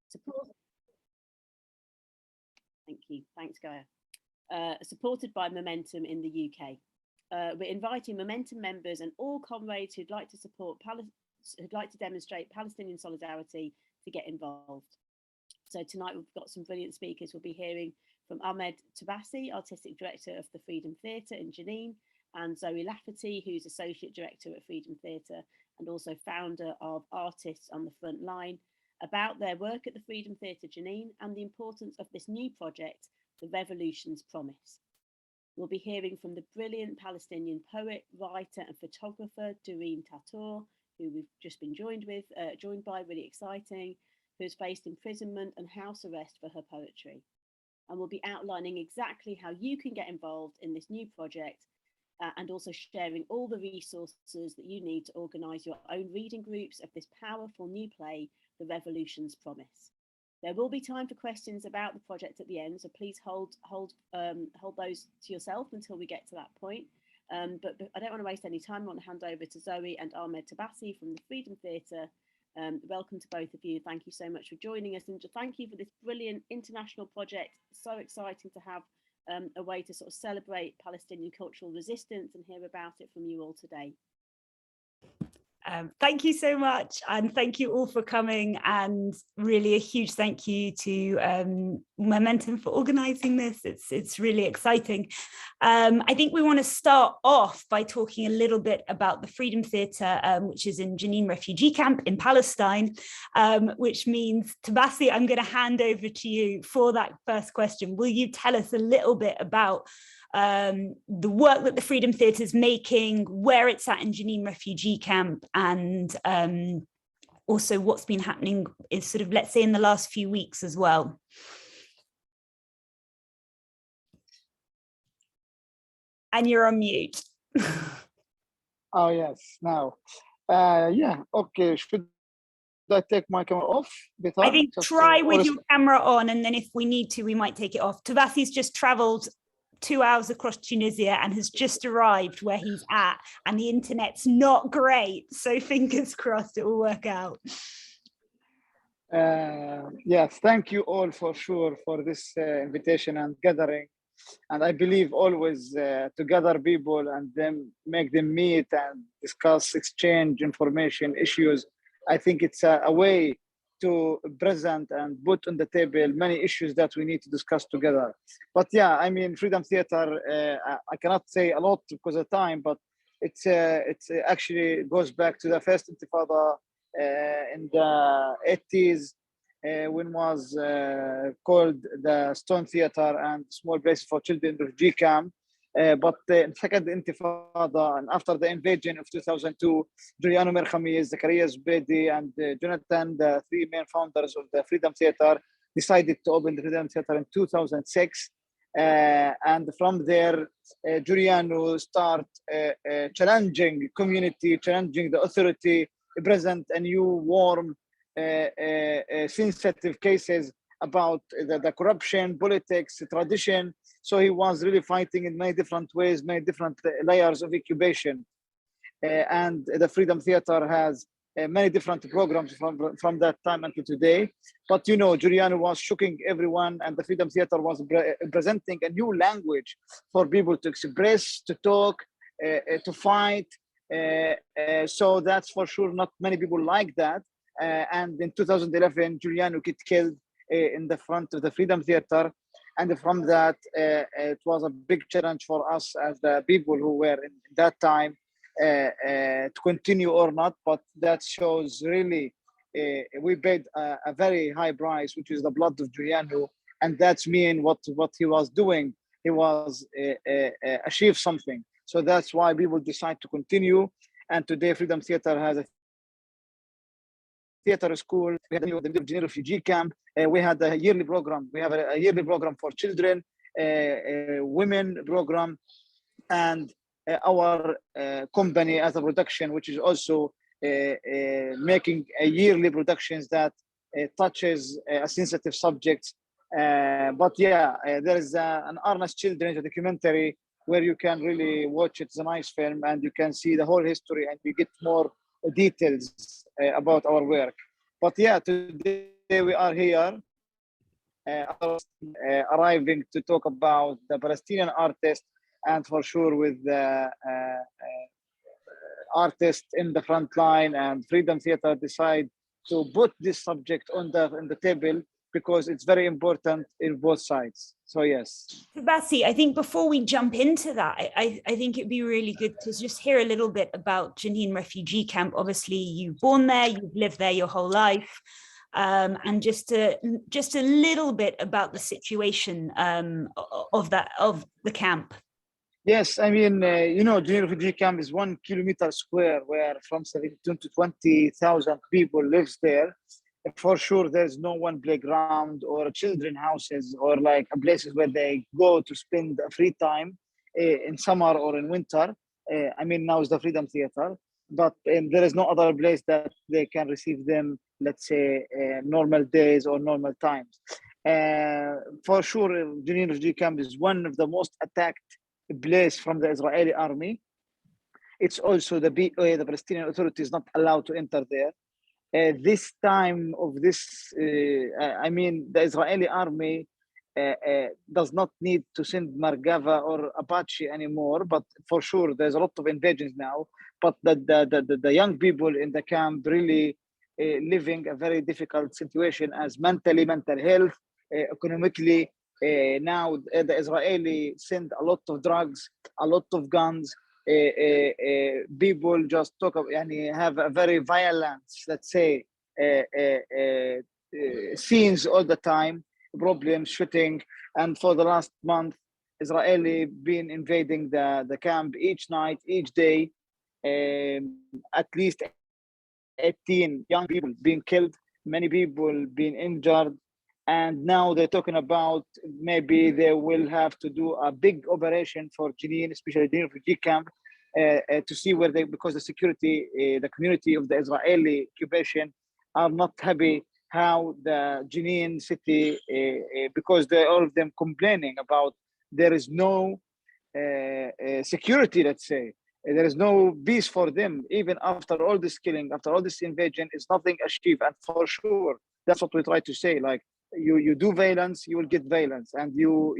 support. Thank you. Thanks, Gaia. Supported by Momentum in the UK. We're inviting Momentum members and all comrades who'd like to who'd like to demonstrate Palestinian solidarity to get involved. So tonight we've got some brilliant speakers. We'll be hearing from Ahmed Tabassi, Artistic Director of the Freedom Theatre in Jenin, and Zoe Lafferty, who's Associate Director at Freedom Theatre and also founder of Artists on the Front Line, about their work at the Freedom Theatre Jenin and the importance of this new project, The Revolution's Promise. We'll be hearing from the brilliant Palestinian poet, writer and photographer Jenin, who we've just been joined by, really exciting, who's faced imprisonment and house arrest for her poetry. And we'll be outlining exactly how you can get involved in this new project and also sharing all the resources that you need to organise your own reading groups of this powerful new play, The Revolution's Promise. There will be time for questions about the project at the end, so please hold those to yourself until we get to that point. But I don't want to waste any time. I want to hand over to Zoe and Ahmed Tabassi from the Freedom Theatre. Welcome to both of you. Thank you so much for joining us, and thank you for this brilliant international project. So exciting to have a way to sort of celebrate Palestinian cultural resistance and hear about it from you all today. Thank you so much, and thank you all for coming, and really a huge thank you to Momentum for organising this. It's really exciting. I think we want to start off by talking a little bit about the Freedom Theatre, which is in Jenin refugee camp in Palestine, which means, Tobasi, I'm going to hand over to you for that first question. Will you tell us a little bit about the work that the Freedom Theatre is making, where it's at in Jenin refugee camp, and also what's been happening is sort of, let's say, in the last few weeks as well? And you're on mute. Oh, yes, now. Yeah, okay, should I take my camera off? I think try with your camera on, and then if we need to, we might take it off. Tobasi's just travelled 2 hours across Tunisia and has just arrived where he's at, and the internet's not great, so fingers crossed it will work out. Yes, thank you all for sure for this invitation and gathering, and I believe always to gather people and then make them meet and discuss, exchange information, issues. I think it's a way to present and put on the table many issues that we need to discuss together. But yeah, I mean, Freedom Theatre, I cannot say a lot because of time, but it's actually goes back to the first Intifada in the 80s, when was called the Stone Theatre and Small Places for Children Refugee Camp. But in second Intifada and after the invasion of 2002, Giuliano Merkhamis, Zakaria Zubedi, and Jonathan, the three main founders of the Freedom Theatre, decided to open the Freedom Theatre in 2006. And from there, Giuliano start challenging community, challenging the authority, present a new warm, sensitive cases about the corruption, politics, tradition. So he was really fighting in many different ways, many different layers of incubation. And the Freedom Theatre has many different programs from that time until today. But you know, Giuliano was shocking everyone, and the Freedom Theatre was presenting a new language for people to express, to talk, to fight. So that's for sure not many people like that. And in 2011, Giuliano get killed in the front of the Freedom Theatre. And from that, it was a big challenge for us as the people who were in that time to continue or not. But that shows really, we paid a very high price, which is the blood of Giuliano. And that's mean what he was doing. He was achieved something. So that's why people decide to continue. And today, Freedom Theatre has a theater school. We had the Jenin refugee camp. We had a yearly program. We have a yearly program for children, women program, and our company as a production, which is also making a yearly productions that touches a sensitive subject. But yeah, there is an Honest Children documentary where you can really watch it. It's a nice film, and you can see the whole history, and you get more details about our work. But yeah, today we are here arriving to talk about the Palestinian artist, and for sure with the artists in the front line, and Freedom Theater decide to put this subject on the table because it's very important in both sides. So yes. Tobasi, I think before we jump into that, I think it'd be really good to just hear a little bit about Jenin refugee camp. Obviously, you've born there, you've lived there your whole life. And just a little bit about the situation of the camp. Yes, I mean, you know, Jenin refugee camp is 1 kilometer square, where from 17 to 20,000 people lives there. For sure, there's no one playground or children houses or like places where they go to spend free time in summer or in winter. I mean, now is the Freedom Theater, but there is no other place that they can receive them, let's say, normal days or normal times. For sure, Jenin refugee camp is one of the most attacked place from the Israeli army. It's also the Palestinian Authority is not allowed to enter there. This time of this, I mean, the Israeli army does not need to send Margava or Apache anymore, but for sure there's a lot of invasions now. But the young people in the camp really living a very difficult situation as mental health, economically. Now the Israeli send a lot of drugs, a lot of guns. People just talk of, have a very violent, let's say, scenes all the time, problems, shooting. And for the last month, Israeli been invading the camp each night, each day. At least 18 young people being killed, many people being injured. And now they're talking about maybe they will have to do a big operation for Jenin, especially Jenin refugee camp, to see where they, because the security, the community of the Israeli occupation are not happy how the Jenin city, because all of them complaining about there is no security, let's say. There is no peace for them, even after all this killing, after all this invasion, is nothing achieved. And for sure, that's what we try to say. Like, you do violence, you will get violence, and you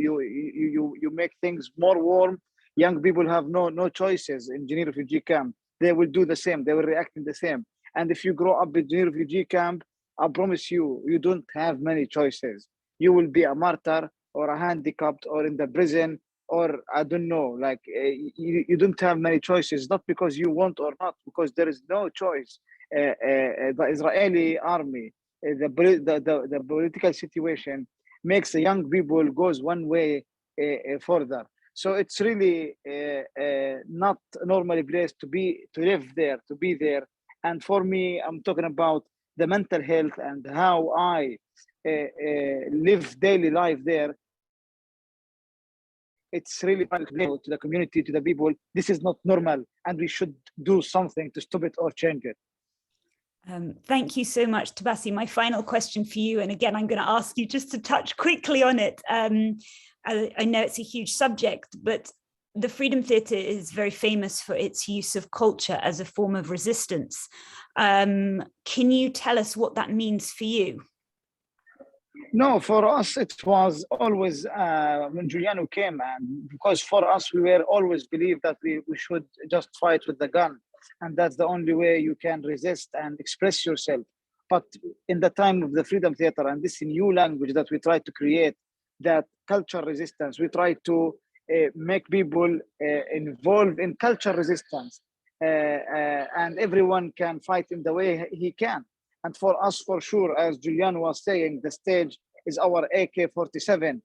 make things more warm. Young people have no choices in Jenin refugee camp. They will do the same. They will react in the same. And if you grow up in Jenin refugee camp, I promise you, you don't have many choices. You will be a martyr or a handicapped or in the prison, or I don't know, like you don't have many choices, not because you want or not, because there is no choice. The Israeli army, the political situation makes the young people goes one way further. So it's really not a normal place to live there, to be there. And for me, I'm talking about the mental health and how I live daily life there. It's really to the community, to the people. This is not normal, and we should do something to stop it or change it. Thank you so much, Tobasi. My final question for you, and again, I'm going to ask you just to touch quickly on it. I know it's a huge subject, but the Freedom Theatre is very famous for its use of culture as a form of resistance. Can you tell us what that means for you? No, for us, it was always when Giuliano came, and because for us, we were always believe that we should just fight with the gun. And that's the only way you can resist and express yourself. But in the time of the Freedom Theatre and this new language that we try to create, that cultural resistance, we try to make people involved in cultural resistance, and everyone can fight in the way he can. And for us, for sure, as Julian was saying, the stage is our AK-47.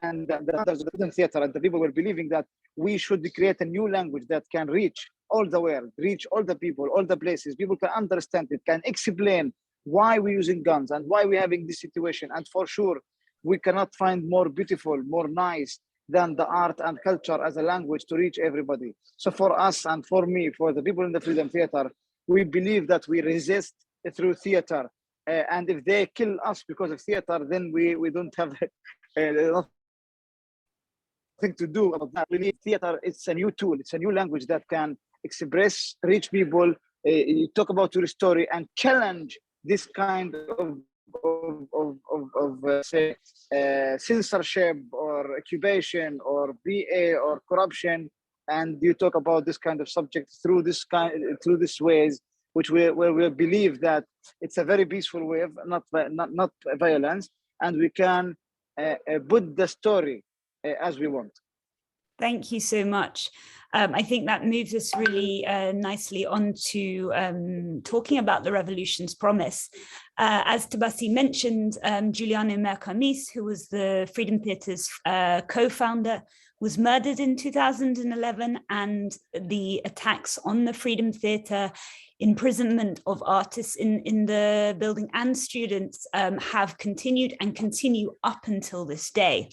And the Freedom Theatre and the people were believing that we should create a new language that can reach all the world, reach all the people, all the places. People can understand it, can explain why we're using guns and why we're having this situation. And for sure, we cannot find more beautiful, more nice than the art and culture as a language to reach everybody. So for us and for me, for the people in the Freedom Theatre, we believe that we resist through theater. And if they kill us because of theater, then we don't have nothing to do about that. Really, theater, it's a new tool. It's a new language that can express, reach people, talk about your story and challenge this kind of say censorship or occupation or BA or corruption, and you talk about this kind of subject through this ways, which where we believe that it's a very peaceful way of not violence, and we can put the story as we want. Thank you so much. I think that moves us really nicely on to talking about the revolution's promise. As Tobasi mentioned, Giuliano Mercamis, who was the Freedom Theatre's co-founder, was murdered in 2011, and the attacks on the Freedom Theatre, imprisonment of artists in the building and students have continued and continue up until this day.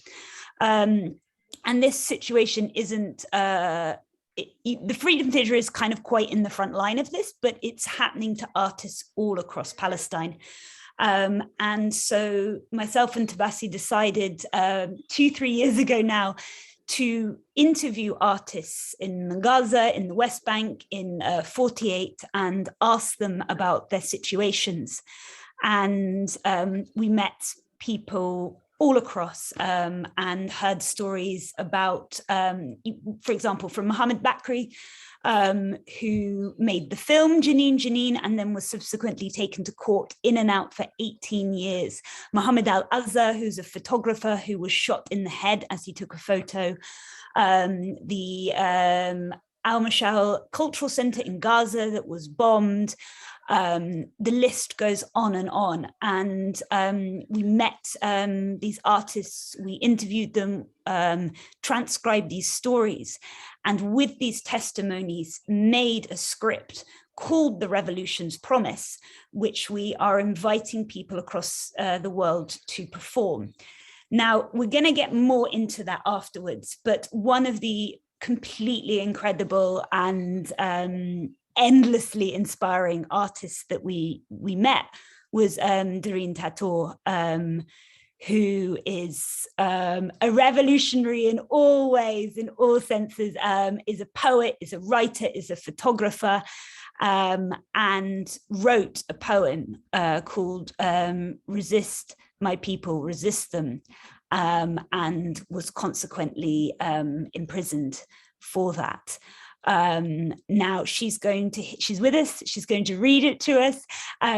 And this situation isn't, the Freedom Theatre is kind of quite in the front line of this, but it's happening to artists all across Palestine. And so myself and Tobasi decided 2-3 years ago now to interview artists in Gaza, in the West Bank, in 48, and ask them about their situations. And we met people all across and heard stories about, for example, from Mohammed Bakri, who made the film Jenin, and then was subsequently taken to court in and out for 18 years. Mohammed Al-Azza, who's a photographer who was shot in the head as he took a photo. The Al-Mashal Cultural Center in Gaza that was bombed. The list goes on. And we met these artists, we interviewed them, transcribed these stories, and with these testimonies made a script called The Revolution's Promise, which we are inviting people across the world to perform. Now, we're going to get more into that afterwards, but one of the completely incredible and endlessly inspiring artists that we met was Doreen Tator, who is a revolutionary in all ways, in all senses, is a poet, is a writer, is a photographer, and wrote a poem called Resist My People, Resist Them, and was consequently imprisoned for that. Now she's with us, she's going to read it to us.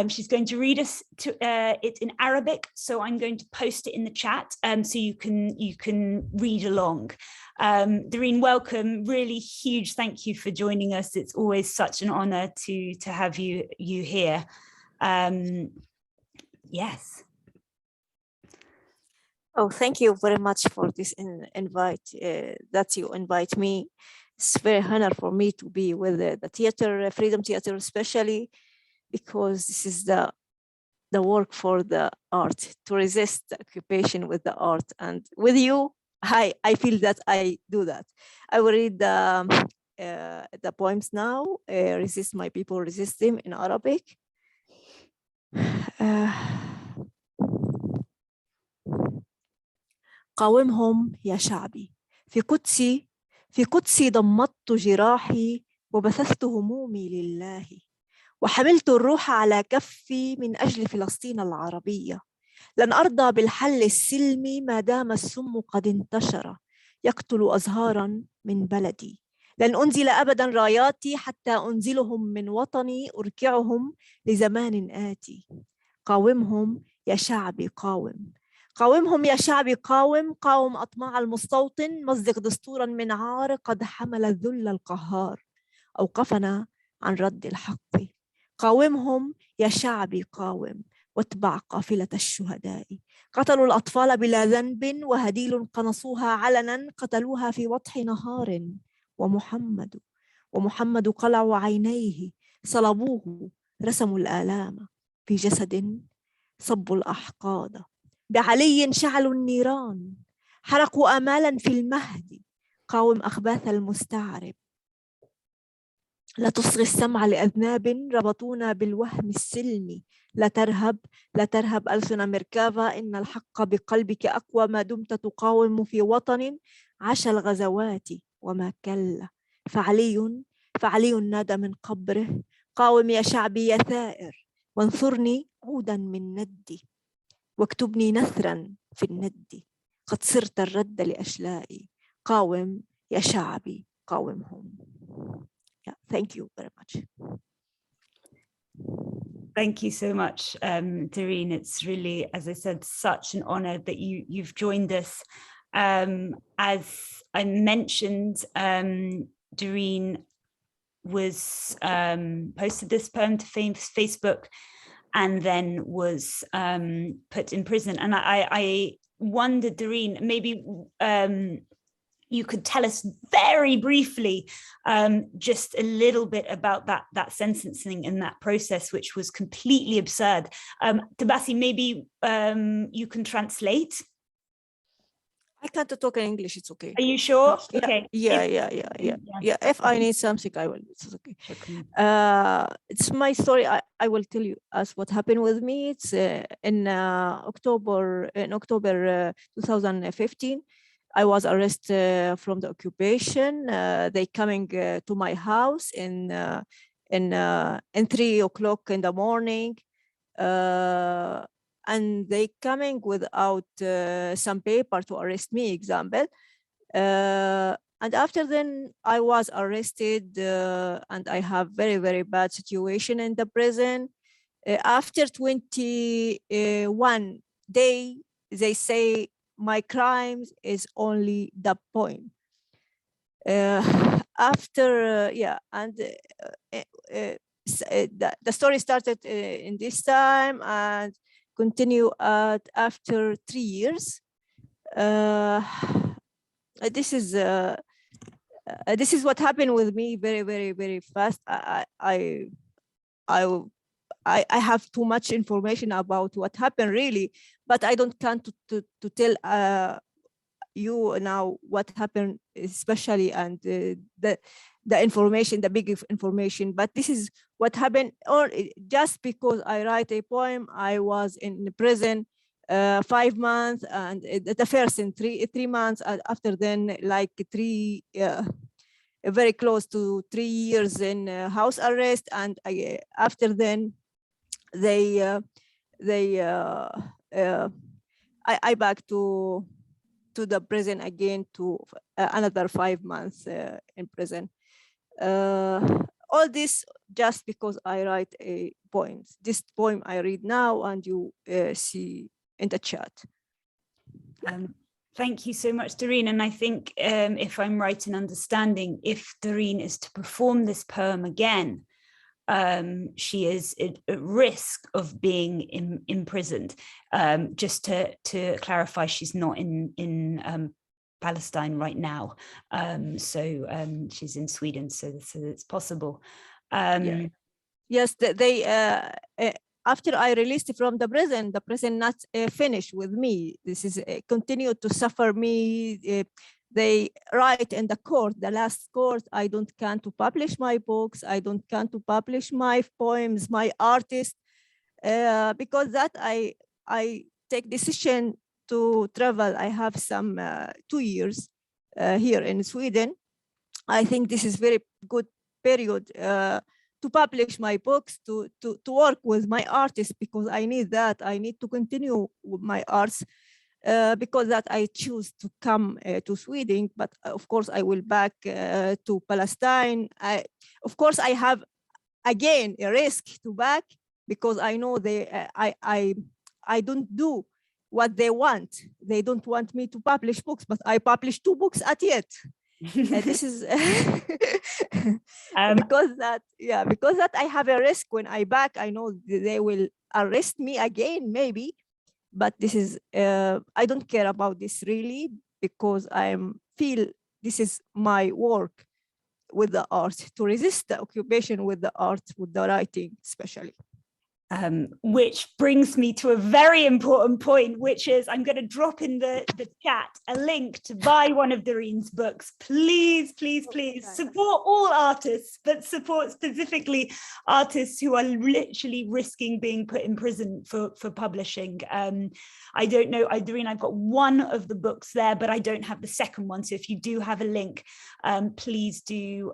She's going to read us it in Arabic, so I'm going to post it in the chat so you can read along. Doreen, welcome, really huge thank you for joining us. It's always such an honor to have you here. Yes. Oh, thank you very much for this invite, that you invite me. It's very honor for me to be with the theater, Freedom Theater, especially because this is the work for the art, to resist the occupation with the art. And with you, I feel that I do that. I will read the poems now. Resist My People, Resist Them in Arabic. قاومهم يا شعبي. في قدسي ضمدت جراحي وبثثت همومي لله، وحملت الروح على كفي من أجل فلسطين العربية. لن أرضى بالحل السلمي ما دام السم قد انتشر يقتل أزهارا من بلدي. لن أنزل أبدا راياتي حتى أنزلهم من وطني أركعهم لزمان آتي. قاومهم يا شعبي، قاوم. قاومهم يا شعبي، قاوم. قاوم أطماع المستوطن، مزق دستورا من عار قد حمل الذل القهار، أوقفنا عن رد الحق. قاومهم يا شعبي، قاوم، واتبع قافلة الشهداء. قتلوا الأطفال بلا ذنب وهديل قنصوها علنا، قتلوها في وضح نهار. ومحمد قلعوا عينيه، صلبوه، رسموا الآلام في جسد، صبوا الأحقاد. بعلي شعلوا النيران، حرقوا آمالا في المهد. قاوم أخباث المستعرب، لا تصغي السمع لأذناب ربطونا بالوهم السلمي. لا ترهب، لا ترهب ألسن مركافا، إن الحق بقلبك أقوى ما دمت تقاوم في وطن عاش الغزوات وما كل. فعلي نادى من قبره، قاوم يا شعبي يا ثائر، وانصرني عودا من ندي واكتبني نثرا في الند قد صرت الرد لأشلائي قاوم يا شعبي قاومهم. Yeah, thank you very much. Thank you so much, Doreen. It's really, as I said, such an honor that you've joined us. As I mentioned, Doreen was posted this poem to Facebook and then was put in prison. And I wondered, Doreen, maybe you could tell us very briefly just a little bit about that sentencing and that process, which was completely absurd. Tobasi, maybe you can translate. I can't talk in English, it's okay. Are you sure? Yeah, okay. Yeah. If I need something, I will. It's okay. It's my story. I will tell you as what happened with me. It's in October 2015. I was arrested from the occupation. They coming to my house in 3 o'clock in the morning. And they coming without some paper to arrest me, example. And after then I was arrested and I have very, very bad situation in the prison. After 21 days, they say my crimes is only the point. The story started in this time and continue after 3 years. This is what happened with me very, very, very fast. I have too much information about what happened really, but I don't want to tell you now what happened especially and the information, the big information. But this is what happened. Or just because I write a poem, I was in prison 5 months, and the first in 3 months, after then like very close to 3 years in house arrest, and after then I back to the prison again to another 5 months in prison. All this just because I write a poem. This poem I read now and you see in the chat. Thank you so much, Doreen. And I think if I'm right in understanding, if Doreen is to perform this poem again, she is at risk of being imprisoned. Just to clarify, she's not in Palestine right now. So she's in Sweden, so it's possible. Yes, they after I released from the prison not finished with me. This is continue to suffer me. They write in the court, the last court, I don't can to publish my books. I don't can to publish my poems, my artists, because that I take decision to travel. I have some 2 years here in Sweden. I think this is very good period to publish my books, to work with my artists, because I need that. I need to continue with my arts. Because that I choose to come to Sweden, but of course I will back to Palestine. Of course I have again a risk to back, because I know I don't do what they want. They don't want me to publish books, but I published 2 books at yet. This is because that I have a risk when I back. I know they will arrest me again, maybe. But this is, I don't care about this really, because I feel this is my work with the art, to resist the occupation with the art, with the writing especially. Which brings me to a very important point, which is I'm going to drop in the chat a link to buy one of Doreen's books. Please, please, please support all artists, but support specifically artists who are literally risking being put in prison for publishing. I don't know, Doreen, I've got one of the books there, but I don't have the second one. So if you do have a link, please do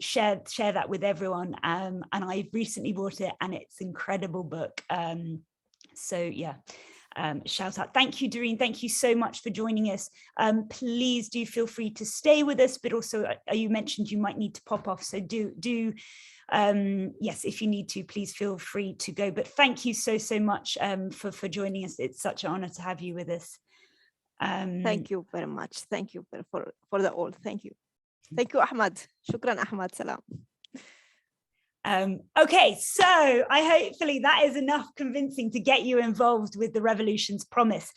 share that with everyone. And I've recently bought it and it's incredible. incredible book. So yeah, shout out. Thank you, Doreen. Thank you so much for joining us. Please do feel free to stay with us, but also you mentioned you might need to pop off. So yes, if you need to, please feel free to go. But thank you so much for joining us. It's such an honor to have you with us. Thank you very much. Thank you for the all. Thank you. Thank you, Ahmed. Shukran, Ahmed. Salam. Okay, so hopefully that is enough convincing to get you involved with the Revolution's Promise.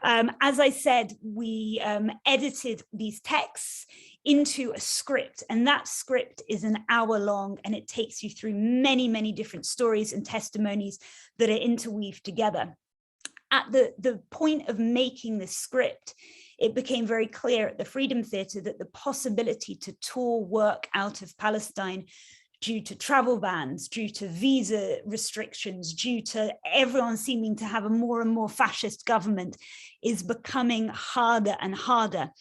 As I said, we edited these texts into a script, and that script is an hour long, and it takes you through many different stories and testimonies that are interweaved together. At the point of making this script, it became very clear at the Freedom Theatre that the possibility to tour work out of Palestine due to travel bans, due to visa restrictions, due to everyone seeming to have a more and more fascist government, is becoming harder and harder.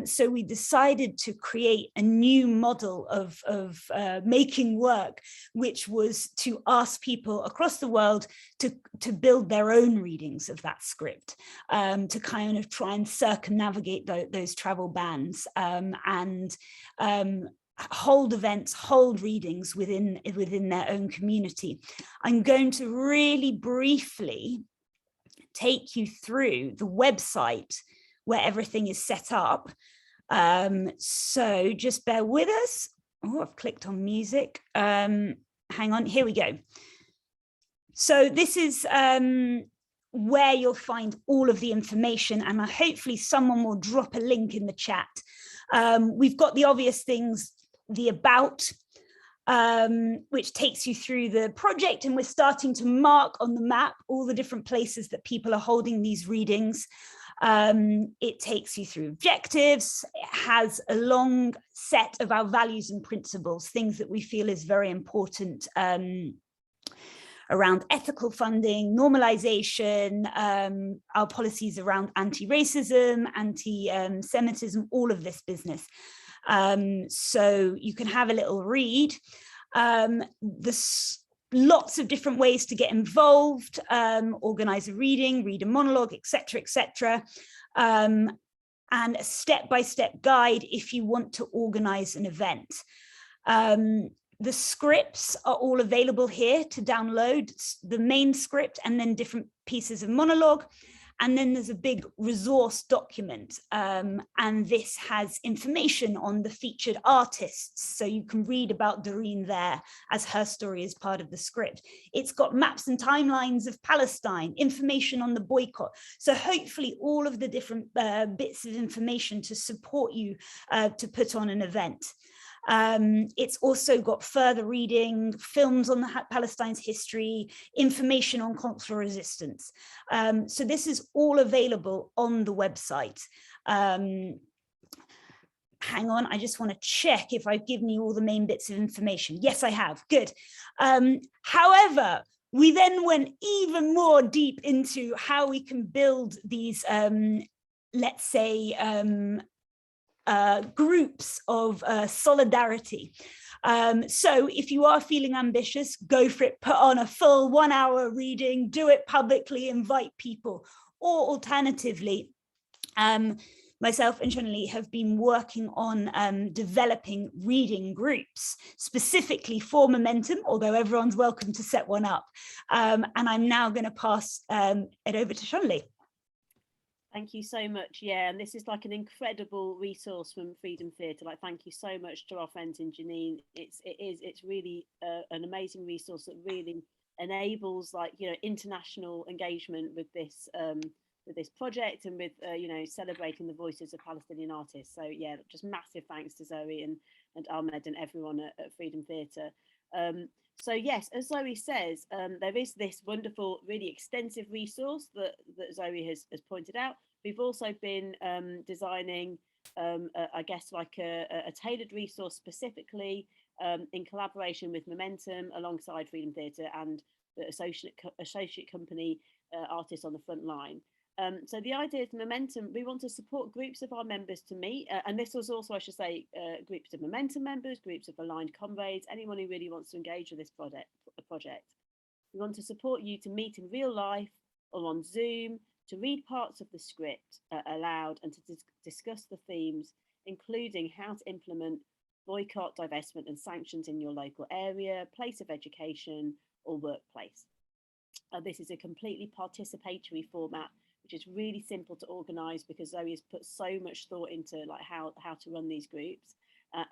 So we decided to create a new model of making work, which was to ask people across the world to build their own readings of that script, to kind of try and circumnavigate those travel bans, and hold events, hold readings within their own community. I'm going to really briefly take you through the website where everything is set up. So just bear with us. Oh, I've clicked on music. Hang on, here we go. So this is where you'll find all of the information, and hopefully someone will drop a link in the chat. We've got the obvious things, the about, which takes you through the project, and we're starting to mark on the map all the different places that people are holding these readings. It takes you through objectives. It has a long set of our values and principles, things that we feel is very important, around ethical funding, normalization, our policies around anti-racism, anti-Semitism, all of this business. So you can have a little read. There's lots of different ways to get involved, organize a reading, read a monologue, etc., and a step-by-step guide if you want to organize an event. The scripts are all available here to download, the main script and then different pieces of monologue. And then there's a big resource document, and this has information on the featured artists. So you can read about Doreen there as her story is part of the script. It's got maps and timelines of Palestine, information on the boycott. So hopefully all of the different bits of information to support you to put on an event. It's also got further reading, films on Palestine's history, information on cultural resistance. So this is all available on the website. Hang on, I just want to check if I've given you all the main bits of information. Yes, I have. Good. However, we then went even more deep into how we can build these, let's say, groups of solidarity. So if you are feeling ambitious, go for it, put on a full 1 hour reading, do it publicly, invite people. Or alternatively, myself and Jenin have been working on developing reading groups specifically for Momentum, although everyone's welcome to set one up. And I'm now going to pass it over to Jenin. Thank you so much. Yeah, and this is like an incredible resource from Freedom Theatre. Like, thank you so much to our friends in Jenin. It's really an amazing resource that really enables, like, you know, international engagement with this project and with you know, celebrating the voices of Palestinian artists. So yeah, just massive thanks to Zoe and Ahmed and everyone at Freedom Theatre. So yes, as Zoe says, there is this wonderful, really extensive resource that Zoe has pointed out. We've also been designing, I guess, like a tailored resource specifically in collaboration with Momentum alongside Freedom Theatre and the associate company Artists on the Front Line. So the idea is Momentum, we want to support groups of our members to meet, and this was also, I should say, groups of Momentum members, groups of aligned comrades, anyone who really wants to engage with this project. We want to support you to meet in real life or on Zoom, to read parts of the script aloud and to discuss the themes, including how to implement boycott, divestment and sanctions in your local area, place of education or workplace. This is a completely participatory format, which is really simple to organise because Zoe has put so much thought into like how to run these groups.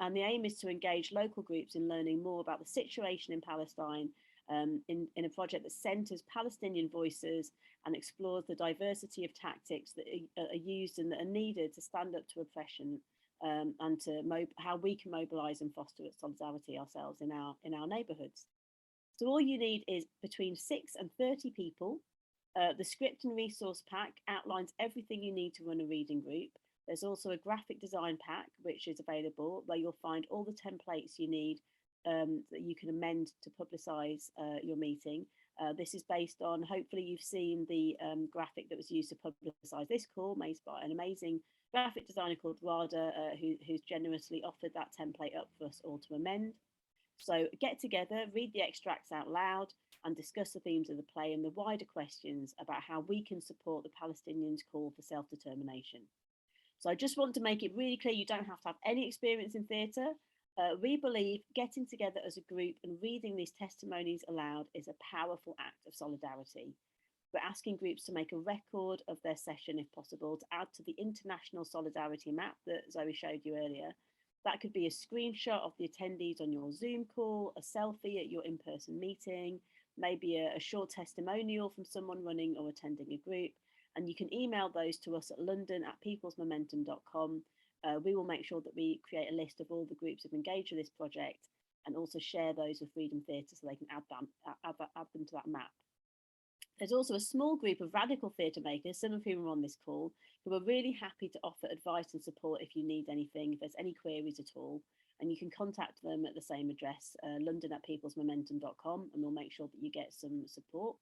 And the aim is to engage local groups in learning more about the situation in Palestine in a project that centres Palestinian voices and explores the diversity of tactics that are used and that are needed to stand up to oppression and to how we can mobilise and foster solidarity ourselves in our neighbourhoods. So all you need is between 6 and 30 people. The script and resource pack outlines everything you need to run a reading group. There's also a graphic design pack, which is available, where you'll find all the templates you need that you can amend to publicise your meeting. This is based on, hopefully you've seen the graphic that was used to publicise this call, made by an amazing graphic designer called Rada, who's generously offered that template up for us all to amend. So get together, read the extracts out loud and discuss the themes of the play and the wider questions about how we can support the Palestinians' call for self-determination. So I just want to make it really clear, you don't have to have any experience in theatre. We believe getting together as a group and reading these testimonies aloud is a powerful act of solidarity. We're asking groups to make a record of their session if possible, to add to the international solidarity map that Zoe showed you earlier. That could be a screenshot of the attendees on your Zoom call, a selfie at your in-person meeting, maybe a short testimonial from someone running or attending a group. And you can email those to us at london@peoplesmomentum.com. We will make sure that we create a list of all the groups who've engaged with this project and also share those with Freedom Theatre so they can add them to that map. There's also a small group of radical theatre makers, some of whom are on this call, who are really happy to offer advice and support if you need anything, if there's any queries at all. And you can contact them at the same address, london@peoplesmomentum.com, and we'll make sure that you get some support.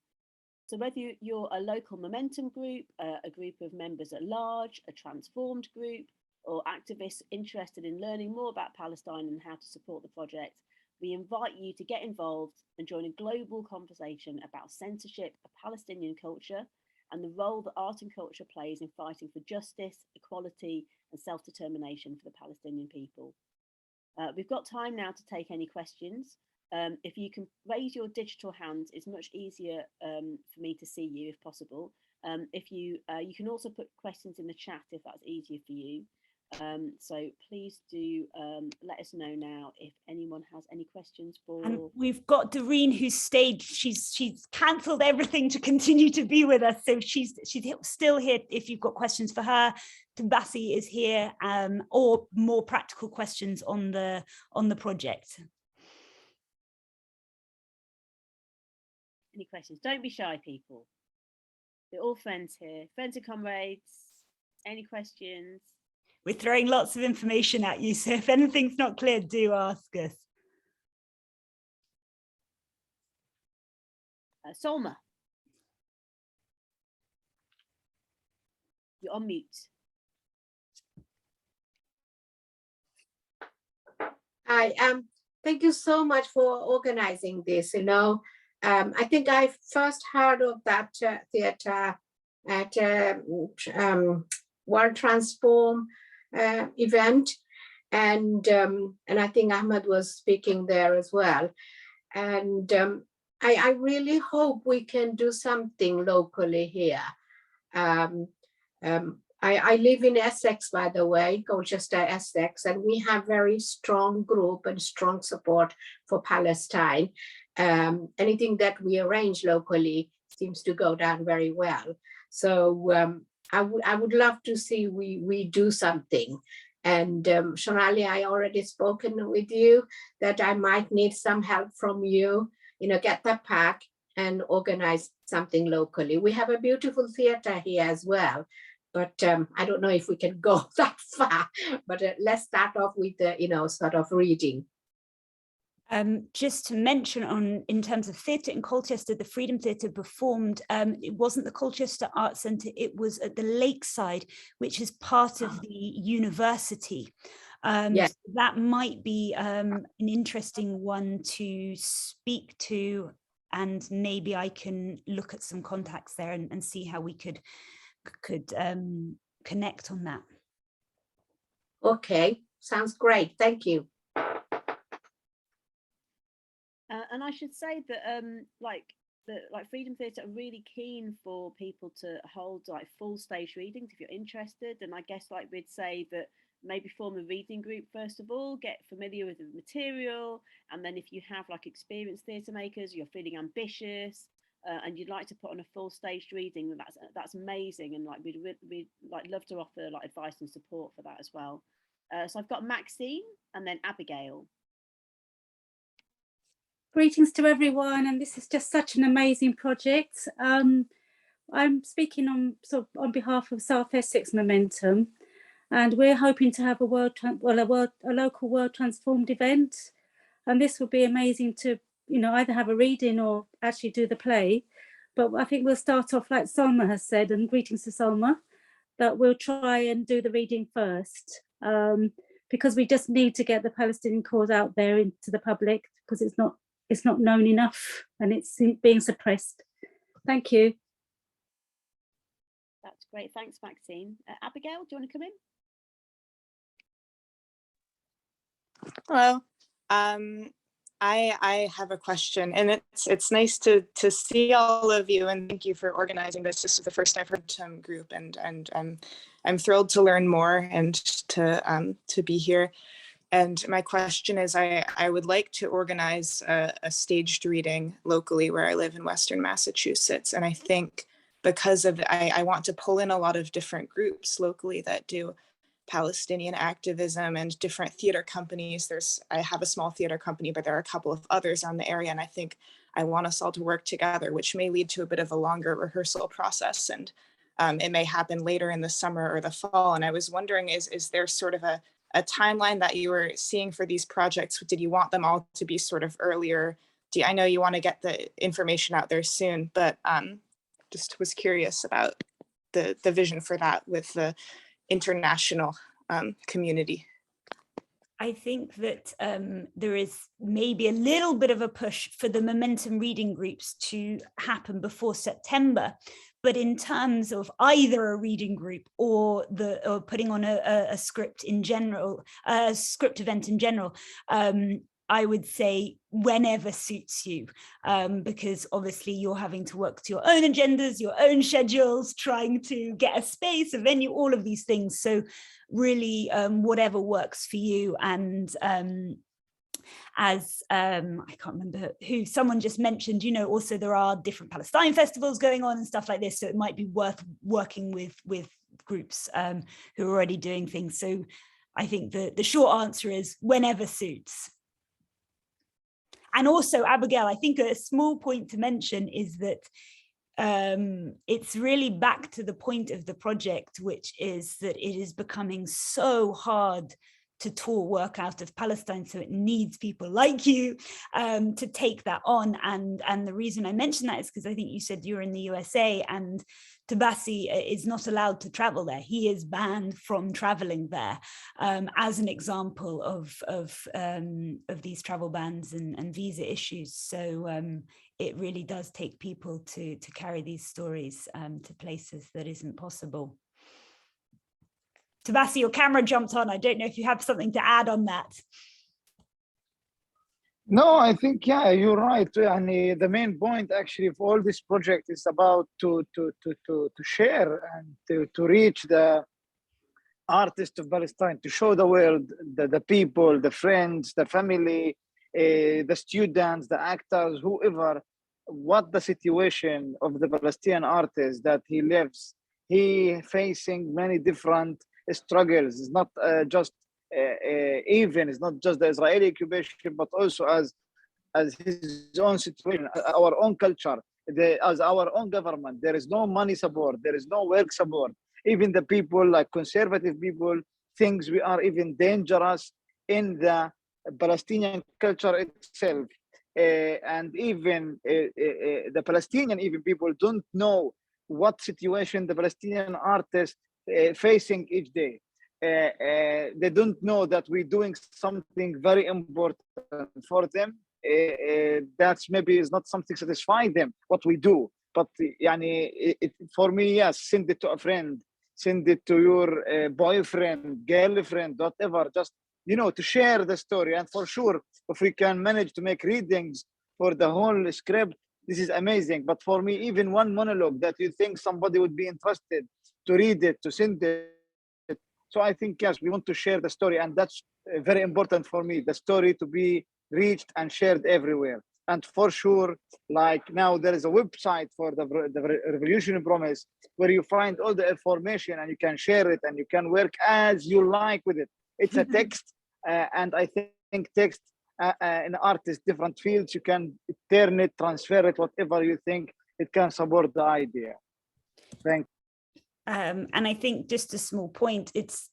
So whether you're a local Momentum group, a group of members at large, a transformed group, or activists interested in learning more about Palestine and how to support the project, we invite you to get involved and join a global conversation about censorship of Palestinian culture and the role that art and culture plays in fighting for justice, equality, and self-determination for the Palestinian people. We've got time now to take any questions. If you can raise your digital hands, it's much easier for me to see you if possible. If you can also put questions in the chat if that's easier for you. So please do let us know now if anyone has any questions for. And we've got Doreen who's stayed. She's cancelled everything to continue to be with us, so she's still here. If you've got questions for her, Tobasi is here, or more practical questions on the project. Any questions? Don't be shy, people. We're all friends here, friends and comrades. Any questions? We're throwing lots of information at you, so if anything's not clear, do ask us. Solma, you're on mute. Hi, thank you so much for organizing this. I think I first heard of that theatre at World Transform event, and I think Ahmed was speaking there as well. And I really hope we can do something locally here. I live in Essex, by the way, Colchester, Essex, and we have very strong group and strong support for Palestine. Anything that we arrange locally seems to go down very well. So I would love to see we do something. And Shonali, I already spoken with you that I might need some help from you, get the pack and organize something locally. We have a beautiful theater here as well, but I don't know if we can go that far, but let's start off with the, sort of reading. Just to mention in terms of theatre in Colchester, the Freedom Theatre performed, it wasn't the Colchester Arts Centre, it was at the Lakeside, which is part of the university. Yes. So that might be an interesting one to speak to and maybe I can look at some contacts there and see how we could connect on that. Okay, sounds great. Thank you. And I should say that like Freedom Theatre are really keen for people to hold like full stage readings if you're interested. And I guess like we'd say that maybe form a reading group first of all, get familiar with the material, and then if you have like experienced theatre makers, you're feeling ambitious and you'd like to put on a full staged reading, that's amazing. And like we'd like love to offer like advice and support for that as well. So I've got Maxine and then Abigail. Greetings to everyone, and this is just such an amazing project. I'm speaking on behalf of South Essex Momentum, and we're hoping to have a local World Transformed event, and this would be amazing to either have a reading or actually do the play. But I think we'll start off like Salma has said, and greetings to Salma, that we'll try and do the reading first, because we just need to get the Palestinian cause out there into the public, because it's not known enough and it's being suppressed. Thank you. That's great. Thanks, Maxine. Abigail, do you want to come in? Hello. I have a question, and it's nice to see all of you, and thank you for organizing this. This is the first I've heard some group, and I'm thrilled to learn more and to be here. And my question is, I would like to organize a staged reading locally where I live in Western Massachusetts. And I think because of I want to pull in a lot of different groups locally that do Palestinian activism and different theater companies. I have a small theater company, but there are a couple of others around the area. And I think I want us all to work together, which may lead to a bit of a longer rehearsal process. And it may happen later in the summer or the fall. And I was wondering, is there sort of a timeline that you were seeing for these projects? Did you want them all to be sort of earlier? I know you want to get the information out there soon, but just was curious about the vision for that with the international community. I think that there is maybe a little bit of a push for the Momentum reading groups to happen before September. But in terms of either a reading group or putting on a script in general, a script event in general, I would say whenever suits you, because obviously you're having to work to your own agendas, your own schedules, trying to get a space, a venue, all of these things. So really whatever works for you. And as I can't remember who, someone just mentioned, also there are different Palestine festivals going on and stuff like this. So it might be worth working with groups who are already doing things. So I think the short answer is whenever suits. And also, Abigail, I think a small point to mention is that it's really back to the point of the project, which is that it is becoming so hard to tour work out of Palestine. So it needs people like you to take that on. And the reason I mention that is because I think you said you're in the USA, and Tobasi is not allowed to travel there. He is banned from traveling there, as an example of these travel bans and visa issues. So it really does take people to carry these stories to places that isn't possible. Tobasi, your camera jumped on. I don't know if you have something to add on that. No, I think, yeah, you're right. And the main point actually of all this project is about to share and to reach the artists of Palestine, to show the world, the people, the friends, the family, the students, the actors, whoever, what the situation of the Palestinian artist that he lives. He facing many different struggles. It's not just even, it's not just the Israeli occupation, but also as his own situation, our own culture, as our own government. There is no money support, there is no work support. Even the people, like conservative people, thinks we are even dangerous in the Palestinian culture itself. And even the Palestinian people don't know what situation the Palestinian artists facing each day. They don't know that we're doing something very important for them. that's maybe is not something satisfying them what we do. But for me, yes, send it to a friend, send it to your boyfriend, girlfriend, whatever. Just to share the story. And for sure, if we can manage to make readings for the whole script, this is amazing. But for me, even one monologue that you think somebody would be interested to read it, to send it. So I think, yes, we want to share the story, and that's very important for me, the story to be reached and shared everywhere. And for sure, like now there is a website for the Revolution Promise where you find all the information and you can share it and you can work as you like with it. It's a text, and I think text in art is different fields. You can turn it, transfer it, whatever you think it can support the idea. Thank you. And I think just a small point, it's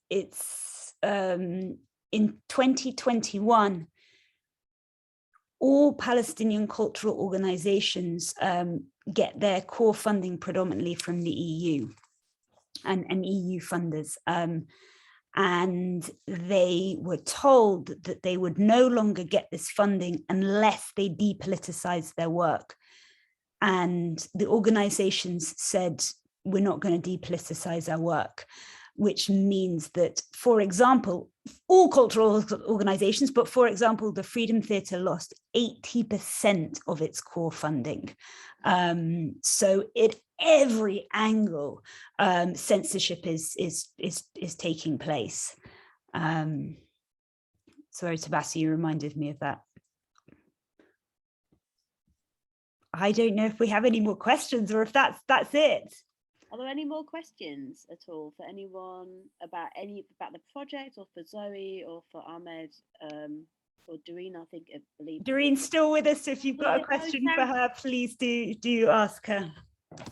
in 2021, all Palestinian cultural organizations get their core funding predominantly from the EU and EU funders. And they were told that they would no longer get this funding unless they depoliticize their work. And the organizations said, we're not going to depoliticize our work, which means that, for example, all cultural organizations, but for example, the Freedom Theatre lost 80% of its core funding. So at every angle, censorship is taking place. Sorry, Tobasi, you reminded me of that. I don't know if we have any more questions or if that's it. Are there any more questions at all for anyone about the project, or for Zoe, or for Ahmed, or Doreen? I believe Doreen's still with us. If you've got a question for her, please do ask her.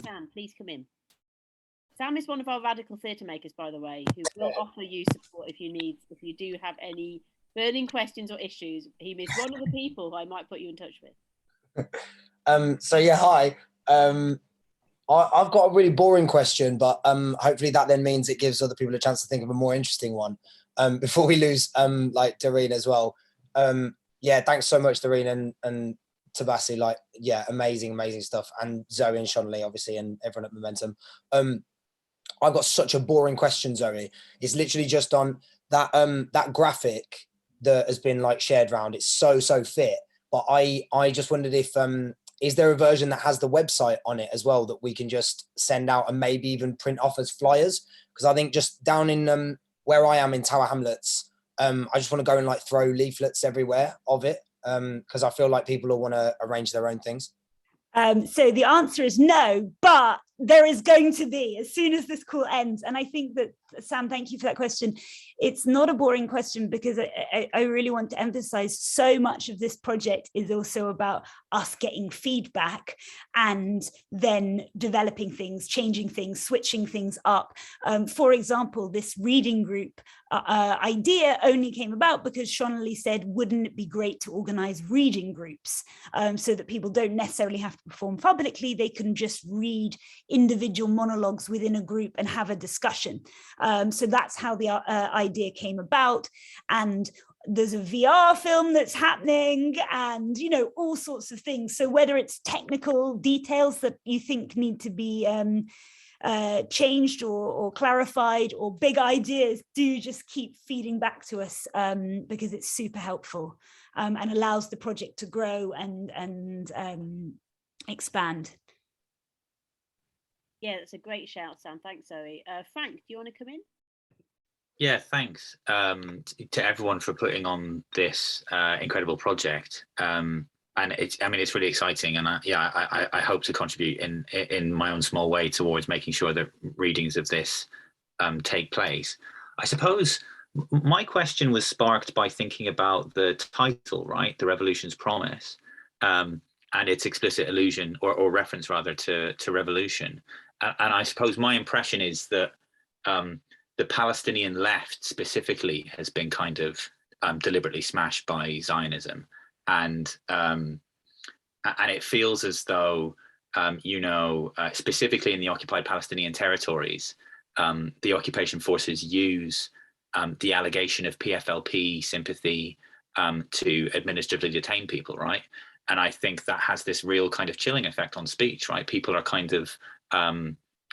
Sam, please come in. Sam is one of our radical theatre makers, by the way, who will offer you support if you do have any burning questions or issues. He is one of the people who I might put you in touch with. So yeah, hi. I've got a really boring question, but hopefully that then means it gives other people a chance to think of a more interesting one before we lose like Doreen as well. Yeah, thanks so much, Doreen and Tabassi. Like, yeah, amazing stuff. And Zoe and Shonley, obviously, and everyone at Momentum. I've got such a boring question, Zoe. It's literally just on that that graphic that has been like shared around. It's so fit. But I just wondered if is there a version that has the website on it as well that we can just send out and maybe even print off as flyers? Because I think just down in where I am in Tower Hamlets, I just want to go and like throw leaflets everywhere of it because I feel like people will want to arrange their own things. So the answer is no, but there is going to be as soon as this call ends. And I think that, Sam, thank you for that question. It's not a boring question because I really want to emphasize so much of this project is also about us getting feedback and then developing things, changing things, switching things up. For example, this reading group idea only came about because Shonley said, wouldn't it be great to organize reading groups so that people don't necessarily have to perform publicly, they can just read individual monologues within a group and have a discussion. So that's how the idea came about. And there's a VR film that's happening and, you know, all sorts of things. So whether it's technical details that you think need to be changed or clarified, or big ideas, do just keep feeding back to us because it's super helpful and allows the project to grow and expand. Yeah, that's a great shout, Sam. Thanks, Zoe. Frank, do you want to come in? Yeah, thanks to everyone for putting on this incredible project. And it's really exciting, and I hope to contribute in my own small way towards making sure that readings of this take place. I suppose my question was sparked by thinking about the title, right? The Revolution's Promise, and its explicit allusion or reference rather to revolution. And I suppose my impression is that the Palestinian left specifically has been kind of deliberately smashed by Zionism. And it feels as though, specifically in the occupied Palestinian territories, the occupation forces use the allegation of PFLP sympathy to administratively detain people, right? And I think that has this real kind of chilling effect on speech, right? People are kind of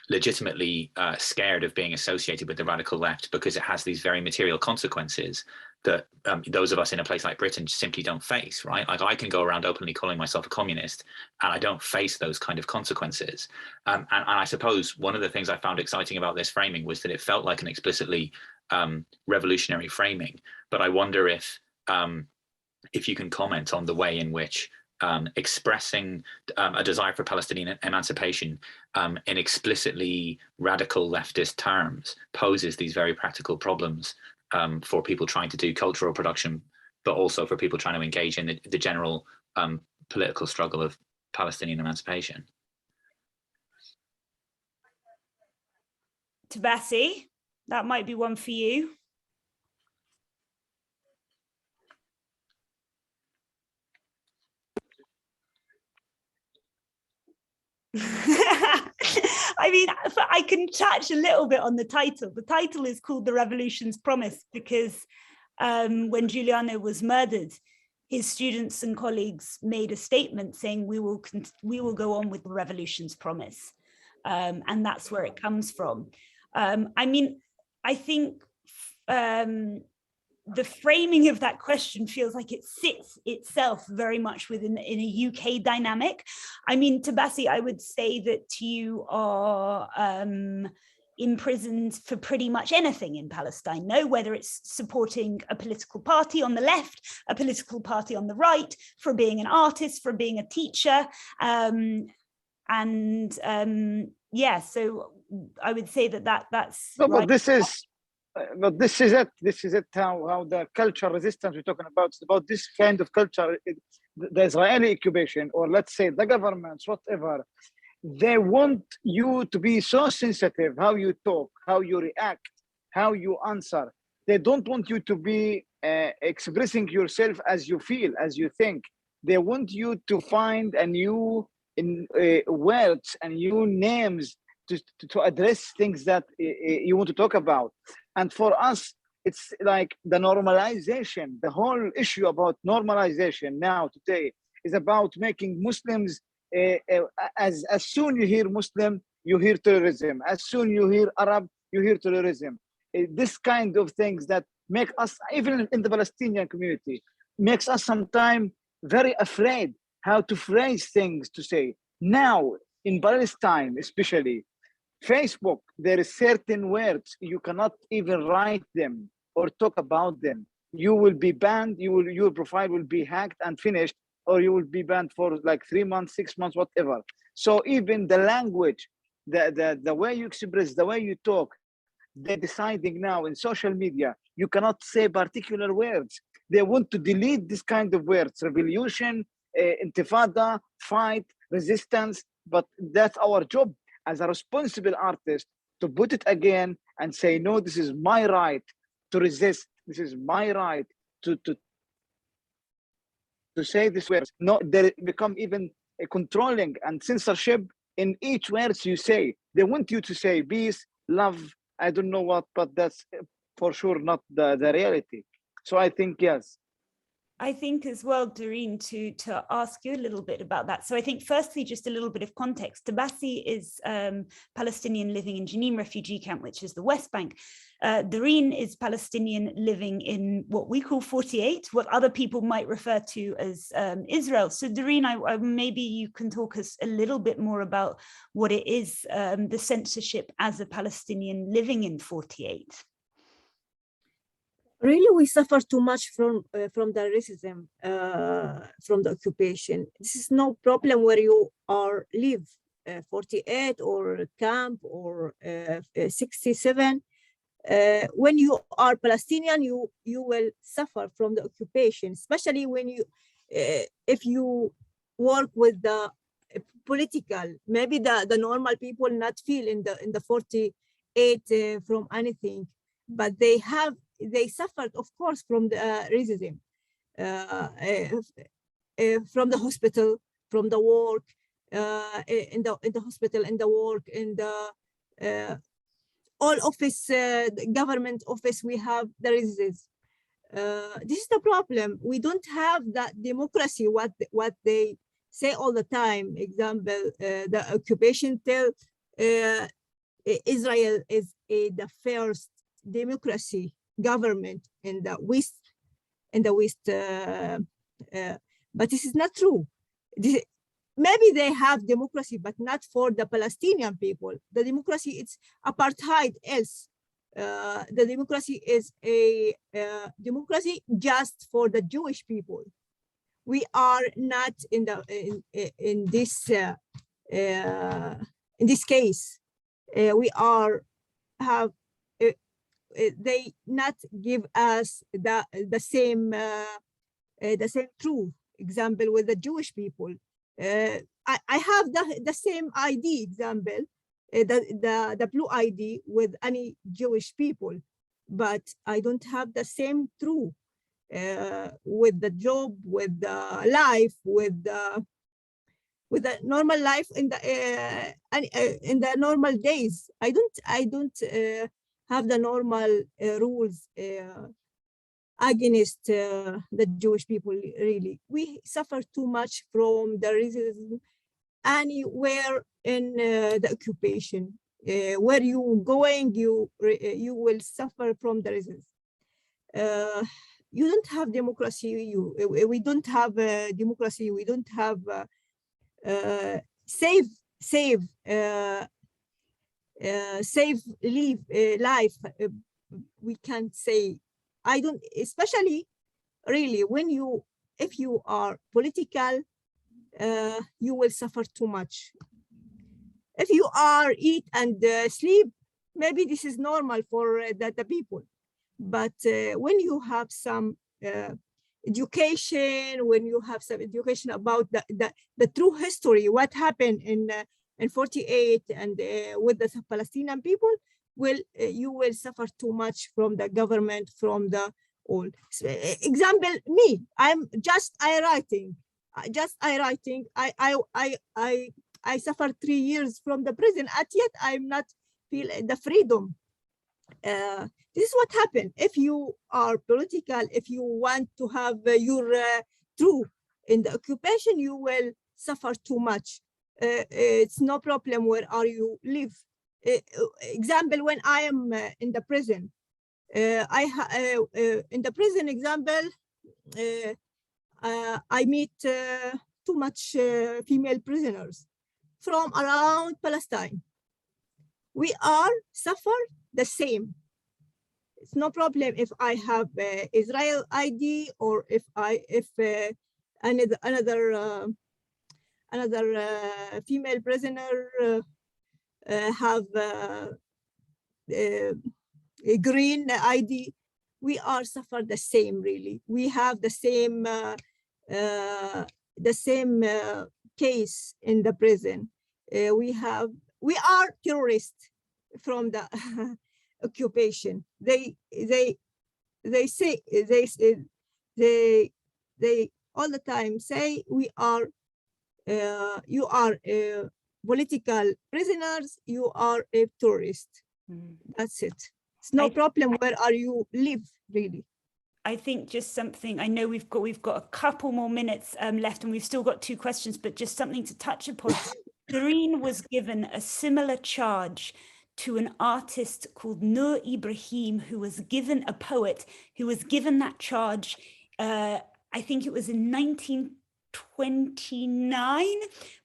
legitimately scared of being associated with the radical left because it has these very material consequences that those of us in a place like Britain simply don't face, right? Like I can go around openly calling myself a communist and I don't face those kind of consequences. And I suppose one of the things I found exciting about this framing was that it felt like an explicitly revolutionary framing. But I wonder if you can comment on the way in which expressing a desire for Palestinian emancipation in explicitly radical leftist terms poses these very practical problems for people trying to do cultural production, but also for people trying to engage in the general political struggle of Palestinian emancipation. Tabassi, that might be one for you. I mean, I can touch a little bit on the title. The title is called The Revolution's Promise because when Giuliano was murdered, his students and colleagues made a statement saying we will go on with the revolution's promise. And that's where it comes from. I mean, I think the framing of that question feels like it sits itself very much within in a UK dynamic. I mean, Tobasi, I would say that you are imprisoned for pretty much anything in Palestine, no? Whether it's supporting a political party on the left, a political party on the right, for being an artist, for being a teacher. Yeah, so I would say that's no, right. but this is it how the cultural resistance we're talking about. It's about this kind of culture. The Israeli occupation, or let's say the governments, whatever, they want you to be so sensitive how you talk, how you react, how you answer. They don't want you to be expressing yourself as you feel, as you think. They want you to find a new words and new names to address things that you want to talk about. And for us, it's like the normalization. The whole issue about normalization now today is about making Muslims, as soon you hear Muslim, you hear terrorism. As soon you hear Arab, you hear terrorism. This kind of things that make us, even in the Palestinian community, makes us sometimes very afraid how to phrase things to say. Now, in Palestine especially, Facebook, there is certain words you cannot even write them or talk about them. You will be banned, your profile will be hacked and finished, or you will be banned for like 3 months, 6 months, whatever. So even the language, the way you express, the way you talk, they're deciding now in social media, you cannot say particular words. They want to delete this kind of words, revolution, intifada, fight, resistance, but that's our job as a responsible artist to put it again and say, no, this is my right to resist. This is my right to say these words. No, they become even controlling and censorship in each words you say. They want you to say peace, love, I don't know what, but that's for sure not the reality. So I think, yes. I think as well, Doreen, to ask you a little bit about that. So I think firstly, just a little bit of context. Tabassi is Palestinian living in Jenin refugee camp, which is the West Bank. Doreen is Palestinian living in what we call 48, what other people might refer to as Israel. So Doreen, maybe you can talk us a little bit more about what it is, the censorship as a Palestinian living in 48. Really, we suffer too much from the racism, from the occupation. This is no problem where you live, 48 or camp or 67. When you are Palestinian, you will suffer from the occupation, especially when if you work with the political. Maybe the normal people not feel in the 48 from anything, but they suffered, of course, from the racism, from the hospital, from the work, in the hospital, in the work, in the all office, government office, we have the racism. This is the problem. We don't have that democracy, what they say all the time. Example, the occupation tell Israel is the first democracy government in the West, but this is not true. Maybe they have democracy, but not for the Palestinian people. The democracy, it's apartheid else. The democracy is a democracy just for the Jewish people. We are not in this case. We are have they not give us the same truth. Example with the Jewish people. I have the same ID. Example. The blue ID with any Jewish people, but I don't have the same truth with the job, with the life, with the normal life in the normal days. I don't have the normal rules against the Jewish people. Really, we suffer too much from the racism anywhere in the occupation. Where you going, you will suffer from the racism. You don't have democracy. We don't have democracy. We don't have safe life. We can't say. I don't. Especially, really, if you are political. You will suffer too much. If you are eat and sleep, maybe this is normal for the people. But when you have some education, when you have some education about the true history, what happened in 48 and with the Palestinian people, you will suffer too much from the government, from the all. Example, me, I'm just writing. I suffered 3 years from the prison, and yet I'm not feel the freedom. This is what happened. If you are political, if you want to have your truth in the occupation, you will suffer too much. It's no problem where are you live. Example, when I am in the prison, in the prison example, I meet too much female prisoners from around Palestine. We are suffer the same. It's no problem if I have Israel ID or if another female prisoner have a green ID. We are suffer the same. Really, we have the same case in the prison. We are terrorists from the occupation. They say they all the time say we are you are political prisoners, you are a tourist. That's it. It's no problem where are you live, really. I think just something, I know we've got a couple more minutes left and we've still got 2 questions, but just something to touch upon. Jenin was given a similar charge to an artist called Nur Ibrahim, who was given a poet, who was given that charge, I think it was in 1929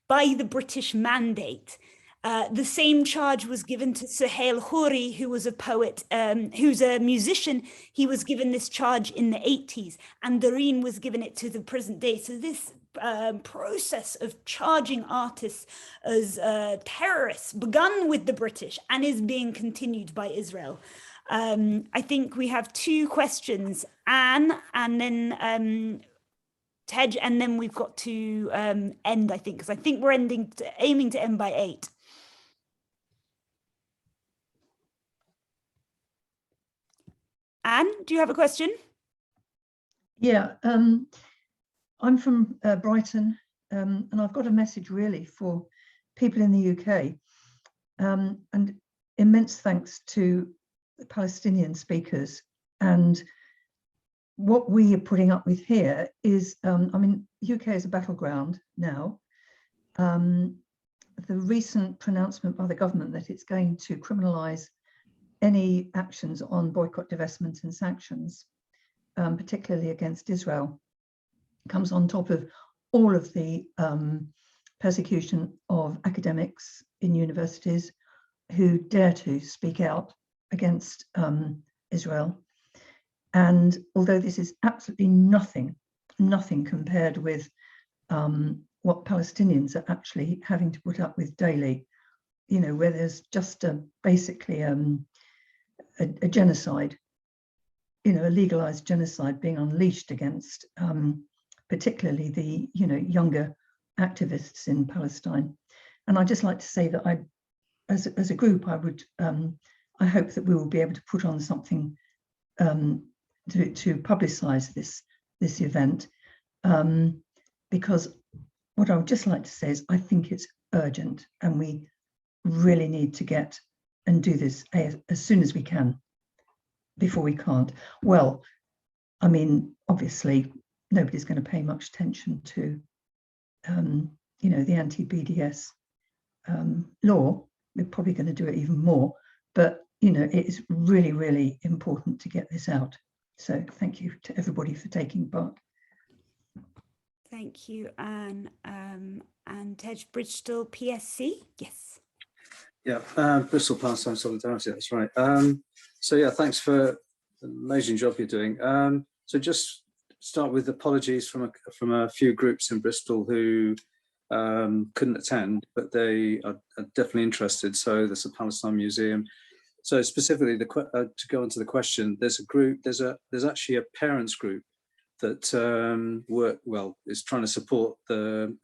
by the British Mandate. The same charge was given to Suhail Houri, who was a poet, who's a musician. He was given this charge in the 80s, and Jenin was given it to the present day. So this process of charging artists as terrorists begun with the British and is being continued by Israel. I think we have 2 questions, Anne, and then Tej, and then we've got to end, I think, because I think we're aiming to end by 8. Anne, do you have a question? Yeah, I'm from Brighton, and I've got a message really for people in the UK, and immense thanks to the Palestinian speakers. And what we are putting up with here is, I mean, UK is a battleground now. The recent pronouncement by the government that it's going to criminalise any actions on boycott, divestment and sanctions, particularly against Israel, comes on top of all of the persecution of academics in universities who dare to speak out against Israel. And although this is absolutely nothing compared with what Palestinians are actually having to put up with daily, you know, where there's just basically a genocide, you know, a legalized genocide being unleashed against particularly the, you know, younger activists in Palestine. And I'd just like to say that as a group, I hope that we will be able to put on something to publicize this event, because what I would just like to say is I think it's urgent and we really need to get and do this as soon as we can, before we can't. Well, I mean, obviously nobody's going to pay much attention to you know, the anti-BDS law. We're probably going to do it even more, but you know, it is really, really important to get this out. So thank you to everybody for taking part. Thank you, Anne. And Tej Bridgestall, PSC, yes. Yeah, Bristol Palestine Solidarity, that's right. So yeah, thanks for the amazing job you're doing. So just start with apologies from a few groups in Bristol who couldn't attend, but they are definitely interested. So there's a Palestine Museum. So specifically, to go into the question, there's a group. There's actually a parents group that is trying to support the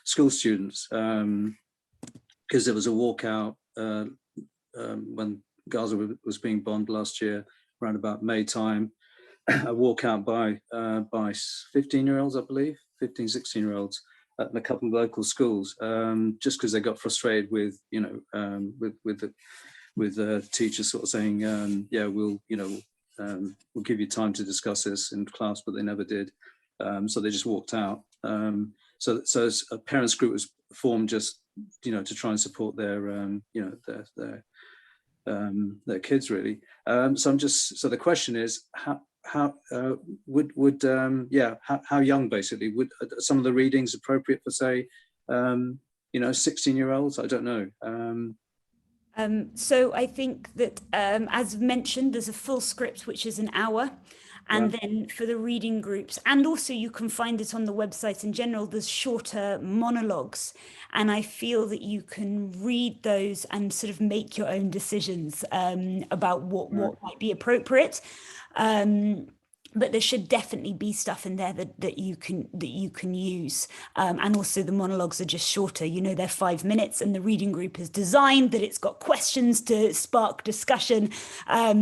school students, because there was a walkout when Gaza was being bombed last year, around about May time, a walkout by 15-year-olds, I believe, 15, 16-year-olds at a couple of local schools, just because they got frustrated with, you know, with the teachers sort of saying, yeah, we'll give you time to discuss this in class, but they never did. So they just walked out. So a parents group was formed just, you know, to try and support their, you know, their kids really. So the question is, how young basically would some of the readings appropriate for, say, you know, 16-year-olds? I don't know. So I think that, as mentioned, there's a full script, which is an hour. And then for the reading groups, and also you can find it on the website in general, there's shorter monologues. And I feel that you can read those and sort of make your own decisions about what might be appropriate. But there should definitely be stuff in there that you can use, and also the monologues are just shorter. You know, they're 5 minutes, and the reading group is designed that it's got questions to spark discussion.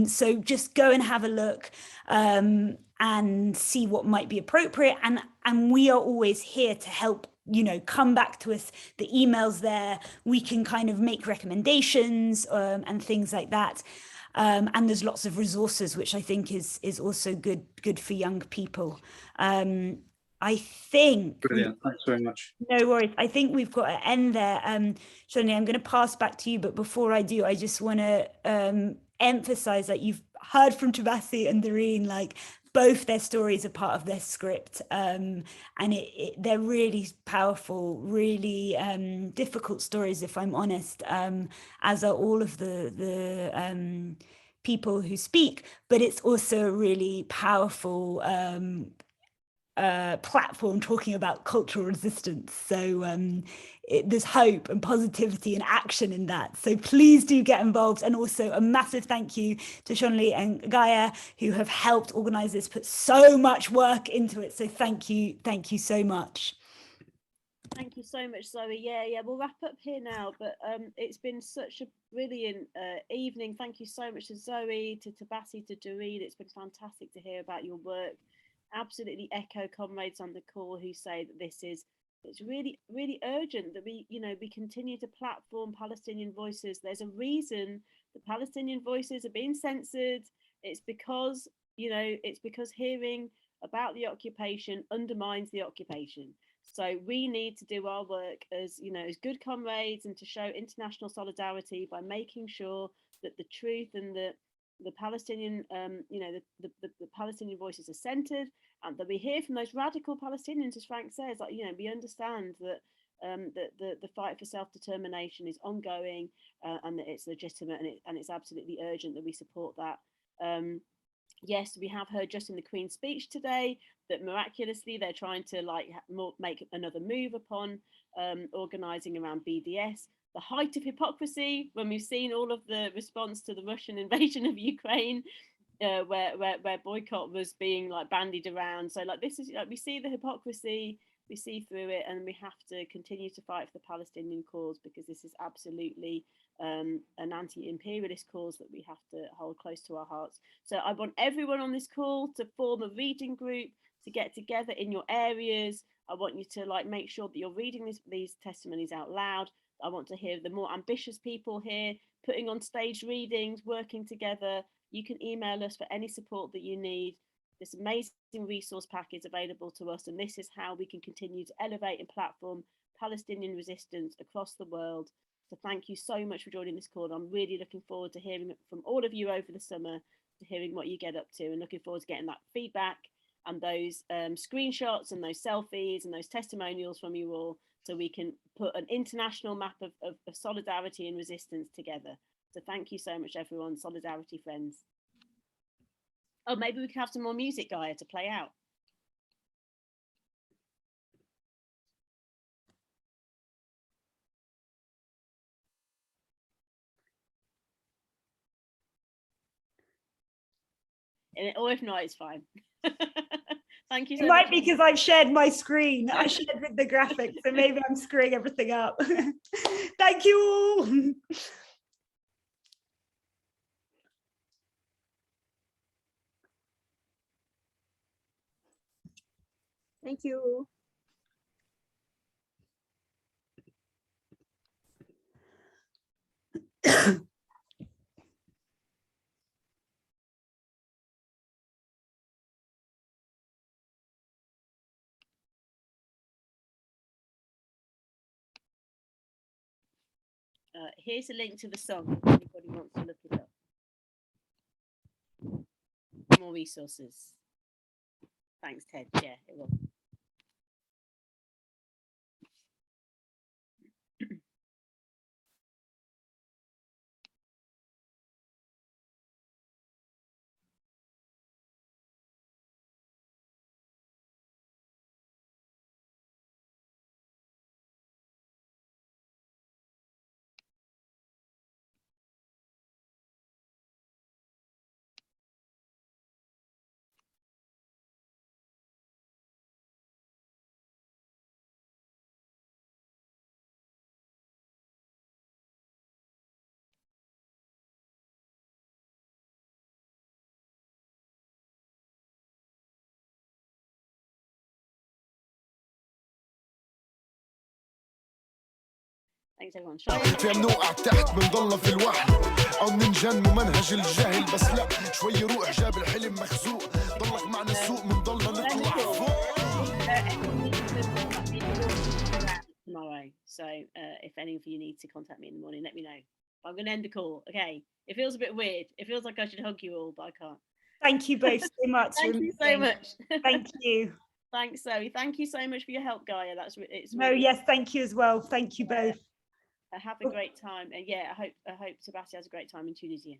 So just go and have a look and see what might be appropriate. And we are always here to help. You know, come back to us. The email's there. We can kind of make recommendations and things like that. And there's lots of resources, which I think is also good for young people. I think. Brilliant. Thanks very much. No worries. I think we've got to end there. Jenin, I'm going to pass back to you, but before I do, I just want to emphasize that you've heard from Tobasi and Doreen, like both their stories are part of their script, and they're really powerful, really difficult stories, if I'm honest, as are all of the people who speak, but it's also a really powerful platform talking about cultural resistance. So there's hope and positivity and action in that. So please do get involved. And also a massive thank you to Shonli and Gaia, who have helped organize this, put so much work into it. So thank you so much. Thank you so much, Zoe. Yeah, we'll wrap up here now, but it's been such a brilliant evening. Thank you so much to Zoe, to Tobasi, to Doreen. It's been fantastic to hear about your work. Absolutely echo comrades on the call who say that it's really, really urgent that we continue to platform Palestinian voices. There's a reason the Palestinian voices are being censored. It's because you know, it's because hearing about the occupation undermines the occupation. So we need to do our work as, you know, as good comrades, and to show international solidarity by making sure that the truth and the Palestinian, you know, the Palestinian voices are centered, and that we hear from those radical Palestinians, as Frank says, like, you know, we understand that the fight for self-determination is ongoing, and that it's legitimate, and it's absolutely urgent that we support that. Yes, we have heard just in the Queen's speech today that miraculously they're trying to make another move upon organising around BDS. The height of hypocrisy when we've seen all of the response to the Russian invasion of Ukraine, where boycott was being like bandied around. So like, this is like, we see the hypocrisy, we see through it, and we have to continue to fight for the Palestinian cause, because this is absolutely an anti-imperialist cause that we have to hold close to our hearts. So I want everyone on this call to form a reading group, to get together in your areas. I want you to like make sure that you're reading these testimonies out loud. I want to hear the more ambitious people here putting on stage readings, working together. You can email us for any support that you need. This amazing resource pack is available to us, and this is how we can continue to elevate and platform Palestinian resistance across the world. So thank you so much for joining this call. I'm really looking forward to hearing from all of you over the summer, to hearing what you get up to, and looking forward to getting that feedback and those screenshots and those selfies and those testimonials from you all, so we can put an international map of solidarity and resistance together. So thank you so much, everyone. Solidarity, friends. Oh, maybe we could have some more music, Gaia, to play out. Or if not, it's fine. Thank you so much. It might be because I've shared my screen. I shared with the graphics, so maybe I'm screwing everything up. Thank you all. Thank you. Here's a link to the song if anybody wants to look it up. More resources. Thanks, Ted. Yeah, it will. Thanks everyone. فيها بنوقع تحت بنضلنا في الوحل او بننجن ممنهج الجهل بس لا شوي روح جاب الحلم مخزوق ضلك معنا السوق بنضلنا نطلع فوق. Tomorrow, so if any of you need to contact me in the morning, let me know. I'm going to end the call. Okay, it feels a bit weird. It feels like I should hug you all, but I can't. Thank you both so much. Thank you so much. Thank you. Thanks, Zoe. Thank you so much for your help, Gaia. That's it's. No, yes, thank you as well. Thank you both. Have a great time, and yeah, I hope Tabassi has a great time in Tunisia.